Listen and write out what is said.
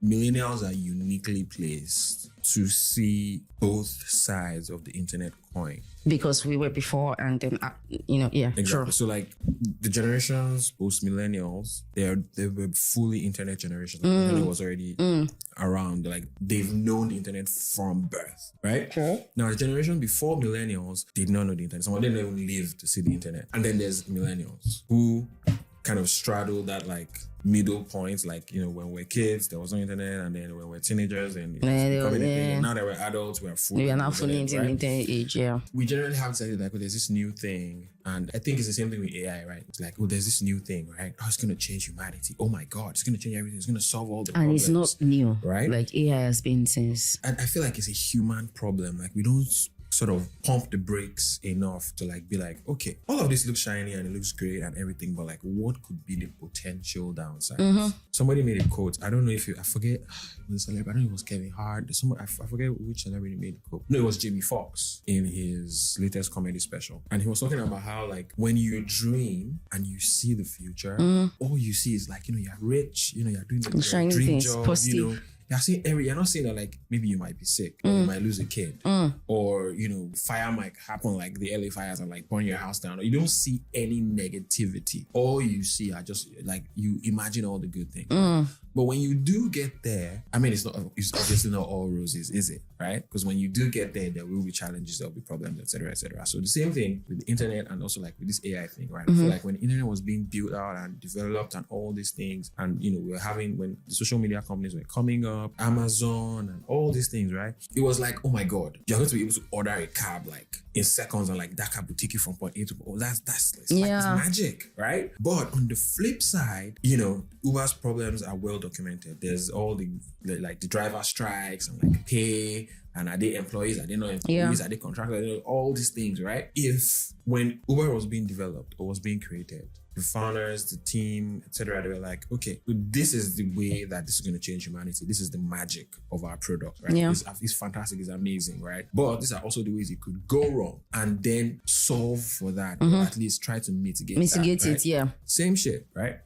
millennials are uniquely placed to see both sides of the internet coin. Because we were before and then, yeah, Exactly. true. So like the generations post millennials, they were fully internet generations. Like, the internet was already around. Like they've known the internet from birth, right? True. Now the generation before millennials did not know the internet. Some of them didn't even live to see the internet. And then there's millennials who kind of straddle that like middle point, like, you know, when we're kids there was no internet, and then when we're teenagers and now that we're adults we're fully We are now fully into the internet age, yeah. We generally have said like, oh, there's this new thing, and I think it's the same thing with AI, right? It's like, oh, there's this new thing, right? Oh, it's gonna change humanity. Oh my god, it's gonna change everything, it's gonna solve all the And problems. it's not new, right? Like AI has been since. And I feel like it's a human problem. Like we don't sort of pump the brakes enough to like be like, okay, all of this looks shiny and it looks great and everything, but like what could be the potential downsides? Somebody made a quote. I don't know if I forget the celebrity. I don't know if it was Kevin Hart. I forget which celebrity made the quote. No, it was Jamie Foxx in his latest comedy special. And he was talking about how like when you dream and you see the future, all you see is like, you know, you're rich, you know, you're doing the shiny dream things, job, positive. you know. You're not saying that like maybe you might be sick or you might lose a kid or, you know, fire might happen like the LA fires and like burn your house down. You don't see any negativity. All you see are just like, you imagine all the good things. But when you do get there, I mean, it's obviously not all roses, is it? Right? Because when you do get there will be challenges, there'll be problems, etc., etc. So the same thing with the internet and also like with this AI thing, right? I feel like when the internet was being built out and developed and all these things, and you know, when the social media companies were coming up, Amazon and all these things, right? It was like, oh my God, you're going to be able to order a cab like in seconds, and like that cab will take you from point A to point. Oh, that's it's like it's magic, right? But on the flip side, you know, Uber's problems are well documented. There's all the driver strikes and like pay, and are they employees? Are they not employees? Are they contractors? All these things, right? If when Uber was being developed or was being created, the founders, the team, etc., they were like, okay, this is the way that this is going to change humanity. This is the magic of our product, right? Yeah. It's fantastic, it's amazing, right? But these are also the ways it could go wrong, and then solve for that, or at least try to mitigate it, right? yeah. Same shit, right?